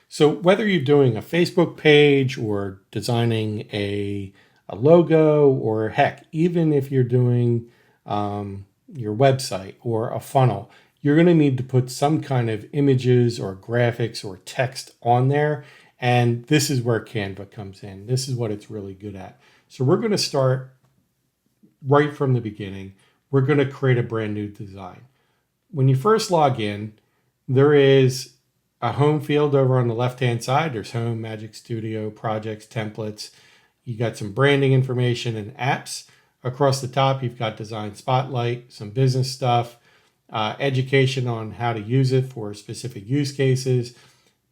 So whether you're doing a Facebook page or designing a logo, or heck, even if you're doing your website or a funnel, you're going to need to put some kind of images or graphics or text on there. And this is where Canva comes in. This is what it's really good at. So we're going to start right from the beginning. We're going to create a brand new design. When you first log in, there is a home field over on the left-hand side. There's home, Magic Studio, projects, templates. You got some branding information and apps. Across the top, you've got design spotlight, some business stuff, education on how to use it for specific use cases,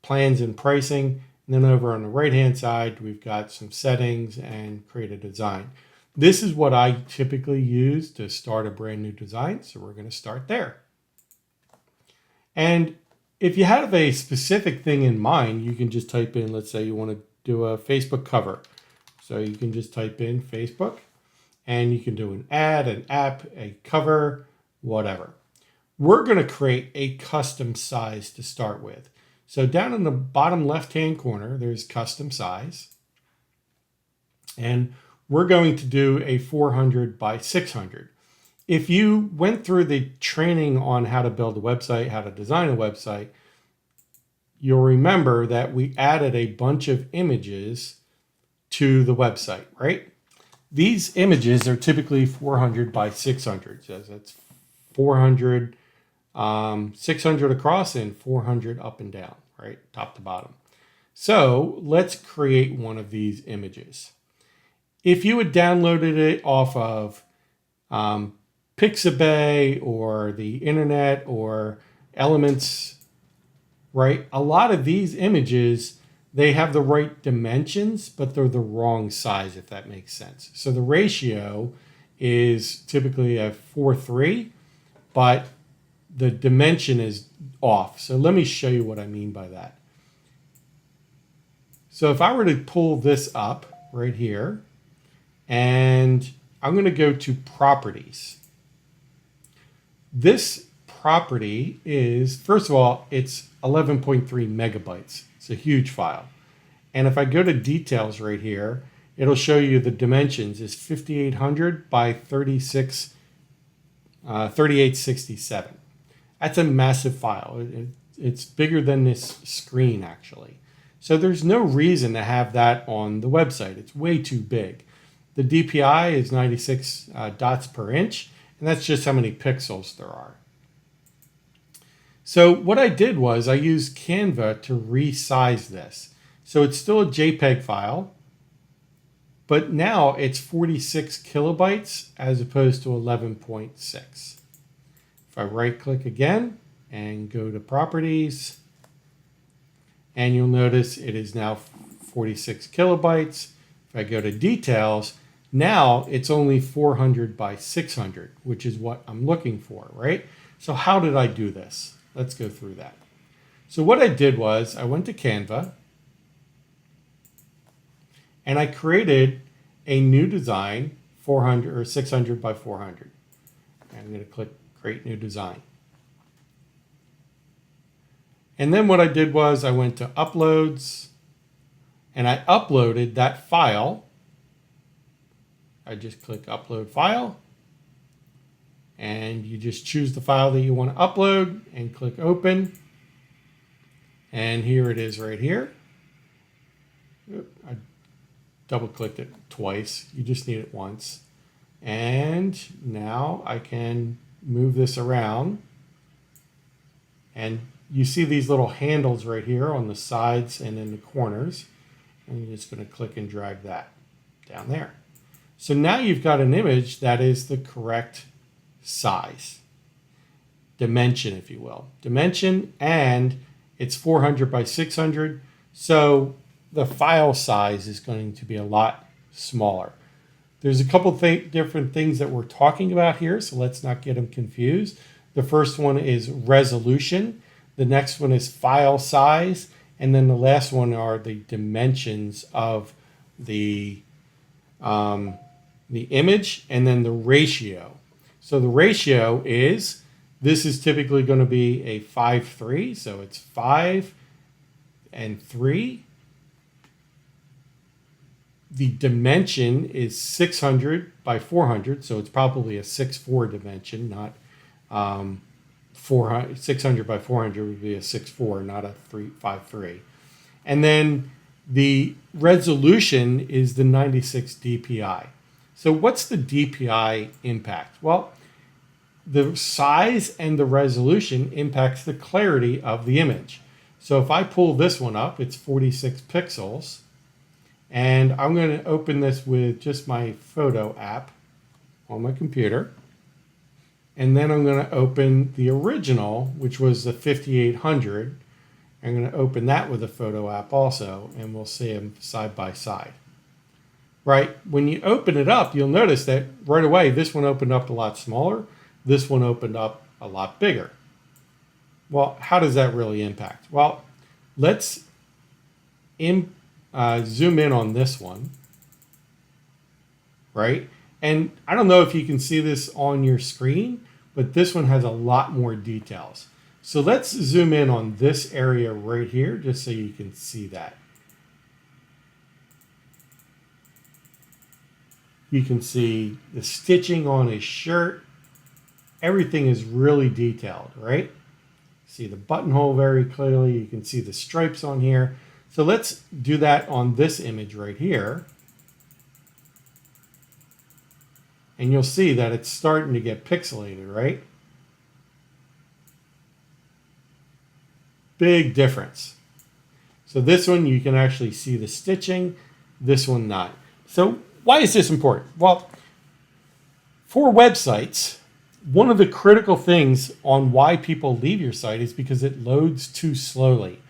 plans and pricing. And then over on the right-hand side, we've got some settings and create a design. This is what I typically use to start a brand new design. So we're going to start there. And if you have a specific thing in mind, you can just type in, let's say you want to do a Facebook cover. So you can just type in Facebook, and you can do an ad, an app, a cover, whatever. We're going to create a custom size to start with. So down in the bottom left-hand corner, there's custom size. And we're going to do a 400 by 600. If you went through the training on how to build a website, how to design a website, you'll remember that we added a bunch of images to the website, right? These images are typically 400 by 600. So that's 400, 600 across and 400 up and down, right? Top to bottom. So let's create one of these images. If you had downloaded it off of Pixabay or the internet or Elements, right? A lot of these images, they have the right dimensions, but they're the wrong size, if that makes sense. So the ratio is typically a 4:3, but the dimension is off. So let me show you what I mean by that. So if I were to pull this up right here, and I'm going to go to properties. This property is, first of all, it's 11.3 megabytes. It's a huge file. And if I go to details right here, it'll show you the dimensions is 5800 by 3867. That's a massive file. It's bigger than this screen, actually. So there's no reason to have that on the website. It's way too big. The DPI is 96 dots per inch, and that's just how many pixels there are. So what I did was I used Canva to resize this. So it's still a JPEG file, but now it's 46 kilobytes as opposed to 11.6. If I right click again and go to properties, and you'll notice it is now 46 kilobytes. If I go to details, now it's only 400 by 600, which is what I'm looking for, right? So how did I do this? Let's go through that. So what I did was I went to Canva and I created a new design, 400 or 600 by 400. I'm going to click create new design. And then what I did was I went to uploads and I uploaded that file. I just click upload file, and you just choose the file that you want to upload and click open. And here it is right here. I double clicked it twice. You just need it once. And now I can move this around, and you see these little handles right here on the sides and in the corners. And you're just going to click and drag that down there. So now you've got an image that is the correct size, dimension, if you will. Dimension, and it's 400 by 600. So the file size is going to be a lot smaller. There's a couple different things that we're talking about here, so let's not get them confused. The first one is resolution. The next one is file size. And then the last one are the dimensions of the image, and then the ratio. So the ratio is, this is typically going to be a 5:3. So it's 5 and 3. The dimension is 600 by 400, so it's probably a 6'4" dimension, not 600 by 400 would be a 6'4", not a 5'3". And then the resolution is the 96 dpi. So what's the dpi impact? Well, the size and the resolution impacts the clarity of the image. So if I pull this one up, it's 46 pixels. And I'm going to open this with just my photo app on my computer. And then I'm going to open the original, which was the 5800. I'm going to open that with a photo app also, and we'll see them side by side. Right, when you open it up, you'll notice that right away, this one opened up a lot smaller. This one opened up a lot bigger. Well, how does that really impact? Well, let's zoom in on this one, right? And I don't know if you can see this on your screen, but this one has a lot more details. So let's zoom in on this area right here, just so you can see that. You can see the stitching on his shirt. Everything is really detailed, right? See the buttonhole very clearly. You can see the stripes on here. So let's do that on this image right here. And you'll see that it's starting to get pixelated, right? Big difference. So this one, you can actually see the stitching, this one not. So why is this important? Well, for websites, one of the critical things on why people leave your site is because it loads too slowly.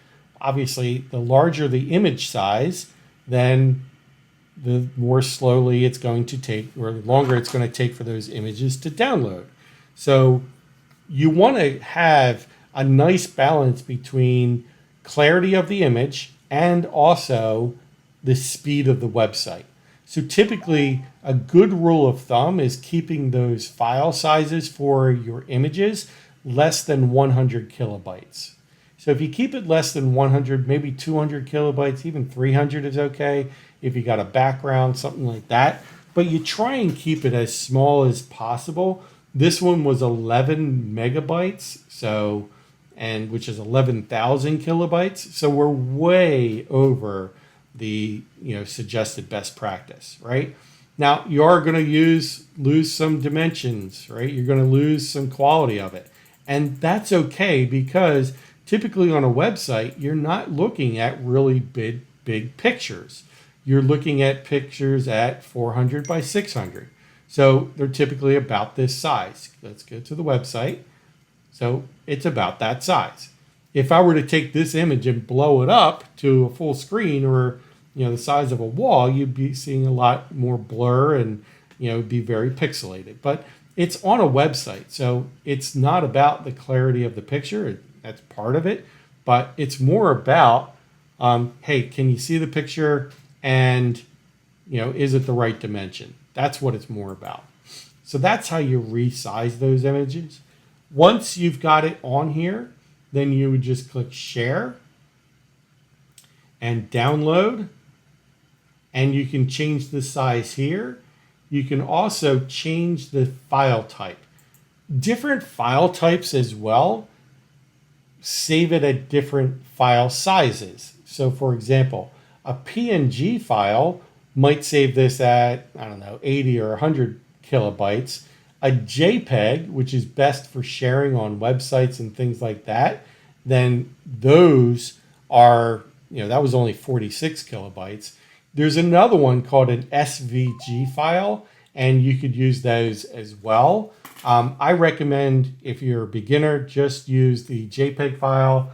Obviously, the larger the image size, then the more slowly it's going to take, or the longer it's going to take for those images to download. So you want to have a nice balance between clarity of the image and also the speed of the website. So typically, a good rule of thumb is keeping those file sizes for your images less than 100 kilobytes. So if you keep it less than 100, maybe 200 kilobytes, even 300 is okay if you got a background, something like that. But you try and keep it as small as possible. This one was 11 megabytes, so which is 11,000 kilobytes. So we're way over the suggested best practice, right? Now you are going to lose some dimensions, right? You're going to lose some quality of it, and that's okay because typically on a website you're not looking at really big pictures. You're looking at pictures at 400 by 600, so they're typically about this size. Let's go to the website. So it's about that size. If I were to take this image and blow it up to a full screen or the size of a wall, you'd be seeing a lot more blur and it'd be very pixelated. But it's on a website, so it's not about the clarity of the picture. That's part of it, but it's more about hey, can you see the picture and is it the right dimension? That's what it's more about. So that's how you resize those images. Once you've got it on here, then you would just click share and download, and you can change the size here. You can also change the file type. Different file types as well save it at different file sizes. So for example, a PNG file might save this at, 80 or 100 kilobytes. A JPEG, which is best for sharing on websites and things like that, then those are, that was only 46 kilobytes. There's another one called an SVG file, and you could use those as well. I recommend, if you're a beginner, just use the JPEG file.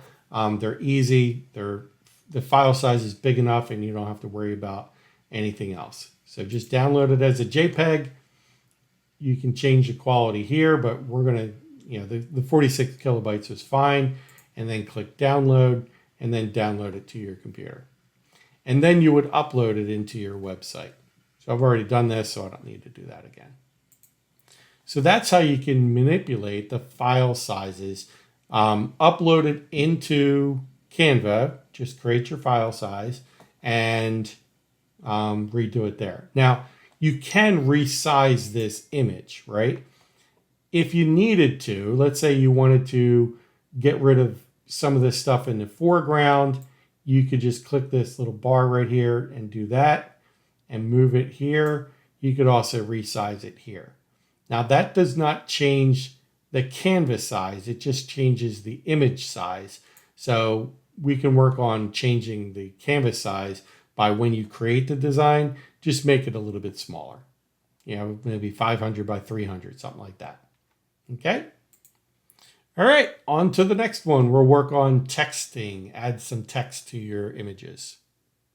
They're easy. The file size is big enough, and you don't have to worry about anything else. So just download it as a JPEG. You can change the quality here, but we're going to, the 46 kilobytes is fine. And then click download, and then download it to your computer. And then you would upload it into your website. So I've already done this, so I don't need to do that again. So that's how you can manipulate the file sizes, upload it into Canva, just create your file size and redo it there. Now, you can resize this image, right? If you needed to, let's say you wanted to get rid of some of this stuff in the foreground, you could just click this little bar right here and do that and move it here. You could also resize it here. Now that does not change the canvas size, it just changes the image size. So we can work on changing the canvas size by when you create the design, just make it a little bit smaller. You know, maybe 500 by 300, something like that. Okay. All right, on to the next one. We'll work on texting, add some text to your images.